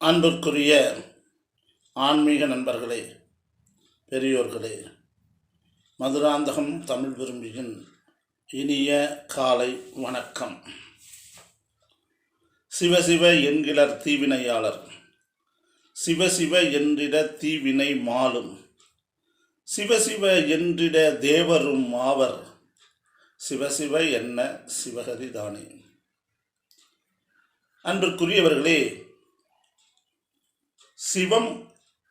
அன்பிற்குரிய ஆன்மீக நண்பர்களே, பெரியோர்களே, மதுராந்தகம் தமிழ் விரும்பியின் இனிய காலை வணக்கம். சிவசிவ என்கிலர் தீவினையாளர், சிவசிவ என்றிட தீவினை மாலும், சிவசிவ என்றிட தேவரும் ஆவர், சிவசிவ என்ன சிவகதிதானே. அன்பிற்குரியவர்களே, சிவம்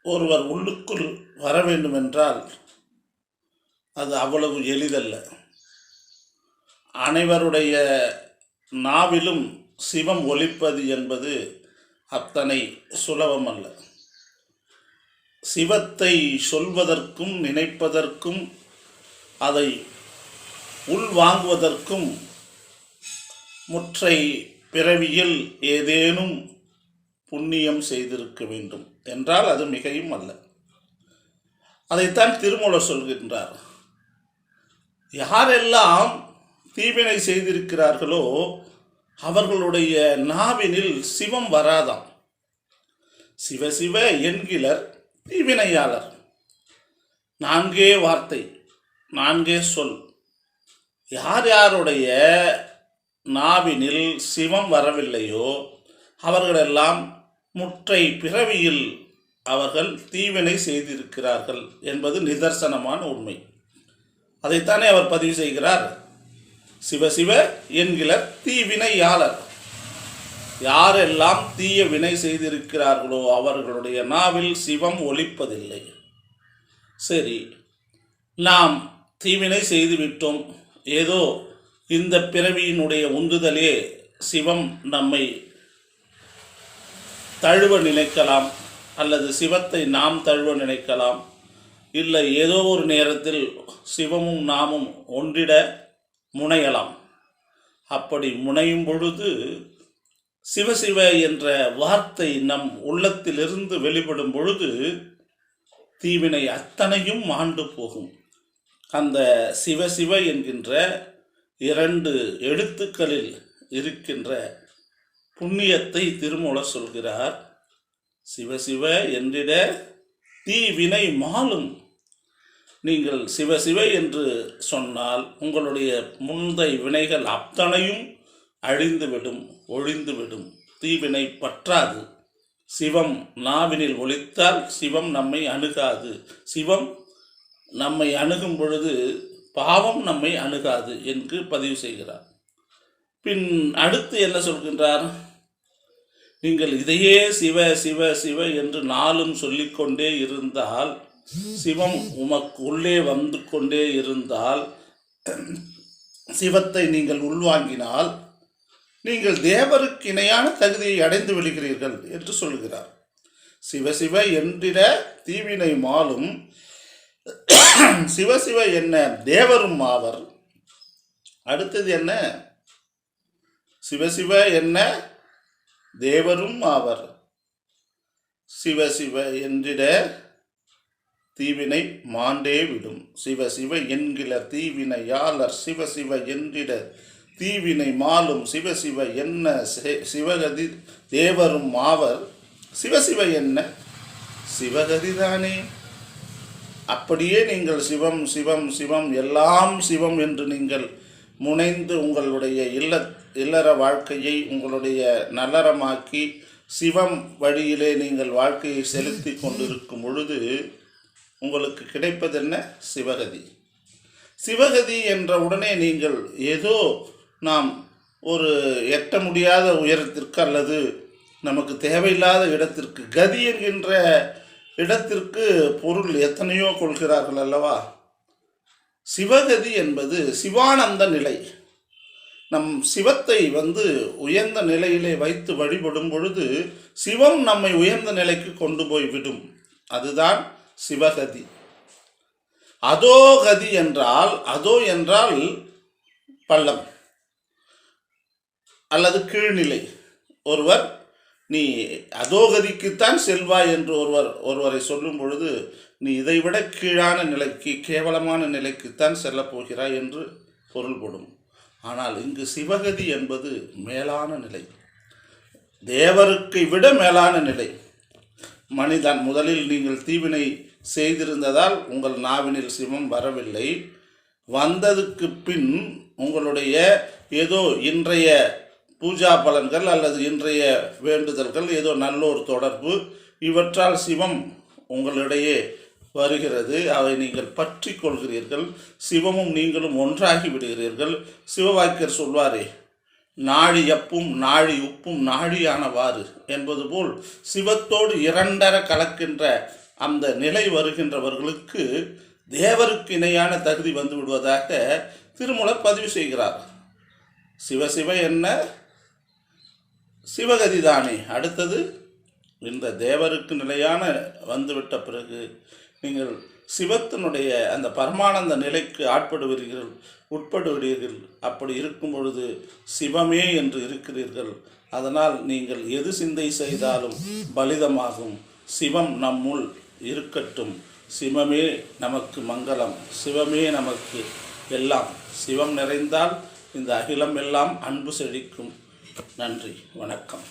ஒருவர் உள்ளுக்குள் வர வேண்டுமென்றால் அது அவ்வளவு எளிதல்ல. அனைவருடைய நாவிலும் சிவம் ஒலிப்பது என்பது அத்தனை சுலபமல்ல. சிவத்தை சொல்வதற்கும் நினைப்பதற்கும் அதை உள்வாங்குவதற்கும் முற்றை பிறவியில் ஏதேனும் புண்ணியம் செய்திருக்க வேண்டும் என்றால் அது மிகையும் அல்ல. அதைத்தான் திருமூலர் சொல்கின்றார். யாரெல்லாம் தீவினை செய்திருக்கிறார்களோ அவர்களுடைய நாவினில் சிவம் வராதாம். சிவசிவ என்கிலர் தீவினையாளர். நான்கே வார்த்தை, நான்கே சொல். யார் யாருடைய நாவினில் சிவம் வரவில்லையோ அவர்களெல்லாம் முற்றை பிறவியில் அவர்கள் தீவினை செய்திருக்கிறார்கள் என்பது நிதர்சனமான உண்மை. அதைத்தானே அவர் பதிவு செய்கிறார். சிவசிவ என்கிற தீவினையாளர். யாரெல்லாம் தீய வினை செய்திருக்கிறார்களோ அவர்களுடைய நாவில் சிவம் ஒலிப்பதில்லை. சரி, நாம் தீவினை செய்துவிட்டோம், ஏதோ இந்த பிறவியினுடைய உந்துதலே சிவம் நம்மை தழுவ நினைக்கலாம், அல்லது சிவத்தை நாம் தழுவ நினைக்கலாம், இல்லை ஏதோ ஒரு நேரத்தில் சிவமும் நாமும் ஒன்றிட முனையலாம். அப்படி முனையும் பொழுது சிவசிவ என்ற வார்த்தை நம் உள்ளத்திலிருந்து வெளிப்படும் பொழுது தீவினை அத்தனையும் மாண்டு போகும். அந்த சிவசிவ என்கின்ற 2 எழுத்துக்களில் இருக்கின்ற புண்ணியத்தை திருமூலர் சொல்கிறார். சிவசிவ என்றிட தீவினை மாலும். நீங்கள் சிவசிவ என்று சொன்னால் உங்களுடைய முந்தை வினைகள் அத்தனையும் அழிந்துவிடும், ஒழிந்துவிடும். தீவினை பற்றாது. சிவம் நாவினில் ஒலித்தால் சிவம் நம்மை அணுகாது. சிவம் நம்மை அணுகும் பொழுது பாவம் நம்மை அணுகாது என்று பதிவு செய்கிறார். பின் அடுத்து என்ன சொல்கின்றார்? நீங்கள் இதையே சிவ சிவ சிவ என்று நாளும் சொல்லிக்கொண்டே இருந்தால், சிவம் உமக்கு உள்ளே வந்து கொண்டே இருந்தால், சிவத்தை நீங்கள் உள்வாங்கினால் நீங்கள் தேவருக்கு இணையான தகுதியை அடைந்து விடுகிறீர்கள் என்று சொல்கிறார். சிவசிவ என்றிட தீவினை மாலும், சிவசிவ என்ன தேவரும் ஆவர். அடுத்தது என்ன? சிவசிவ என்ன தேவரும் ஆவர். சிவசிவ என்றிட தீவினை மாண்டே விடும். சிவசிவ என்கிற தீவினையாளர். சிவசிவ என்றிட தீவினை மாலும். சிவசிவ என்ன சிவகதி தேவரும் ஆவர். சிவசிவ என்ன சிவகதிதானே. அப்படியே நீங்கள் சிவம் சிவம் சிவம் எல்லாம் சிவம் என்று நீங்கள் முனைந்து உங்களுடைய இல்லற வாழ்க்கையை உங்களுடைய நல்லறமாக்கி சிவம் வழியிலே நீங்கள் வாழ்க்கையை செலுத்தி கொண்டிருக்கும் பொழுது உங்களுக்கு கிடைப்பது என்ன? சிவகதி. சிவகதி என்ற உடனே நீங்கள் ஏதோ நாம் ஒரு எட்ட முடியாத உயரத்திற்கு அல்லது நமக்கு தேவையில்லாத இடத்திற்கு, கதி என்கின்ற இடத்திற்கு பொருள் எத்தனையோ கொள்கிறார்கள் அல்லவா. சிவகதி என்பது சிவானந்த நிலை. நம் சிவத்தை உயர்ந்த நிலையிலே வைத்து வழிபடும் பொழுது சிவம் நம்மை உயர்ந்த நிலைக்கு கொண்டு போய் விடும். அதுதான் சிவகதி. அதோ கதி என்றால், அதோ என்றால் பள்ளம் அல்லது கீழ்நிலை. ஒருவர் நீ அதோகதிக்குத்தான் செல்வாய் என்று ஒருவரை சொல்லும் பொழுது நீ இதைவிட கீழான நிலைக்கு, கேவலமான நிலைக்குத்தான் செல்லப் போகிறாய் என்று பொருள்படும். ஆனால் இங்கு சிவகதி என்பது மேலான நிலை. தேவருக்கு விட மேலான நிலை. மனிதன் முதலில் நீங்கள் தீவினை செய்திருந்ததால் உங்கள் நாவினில் சிவம் வரவில்லை. வந்ததுக்கு பின் உங்களுடைய ஏதோ இன்றைய பூஜா பலன்கள் அல்லது இன்றைய வேண்டுதல்கள், ஏதோ நல்லோர் தொடர்பு, இவற்றால் சிவம் உங்களிடையே வருகிறது. அவை நீங்கள் பற்றி கொள்கிறீர்கள். சிவமும் நீங்களும் ஒன்றாகி விடுகிறீர்கள். சிவவாக்கியர் சொல்வாரே, நாழி அப்பும் நாழி உப்பும் நாழியானவாறு என்பது போல் சிவத்தோடு இரண்டர கலக்கின்ற அந்த நிலை வருகின்றவர்களுக்கு தேவருக்கு இணையான தகுதி வந்து விடுவதாக திருமூலர் பதிவு செய்கிறார். சிவசிவ என்ன சிவகதிதானே. அடுத்தது இந்த தேவருக்கு நிலையான வந்துவிட்ட பிறகு நீங்கள் சிவத்தினுடைய அந்த பரமானந்த நிலைக்கு உட்படுவீர்கள். அப்படி இருக்கும் பொழுது சிவமே என்று இருக்கிறீர்கள். அதனால் நீங்கள் எது சிந்தை செய்தாலும் பலிதமாகும். சிவம் நம்முள் இருக்கட்டும். சிவமே நமக்கு மங்களம். சிவமே நமக்கு எல்லாம். சிவம் நிறைந்தால் இந்த அகிலம் எல்லாம் அன்பு செழிக்கும். நன்றி, வணக்கம்.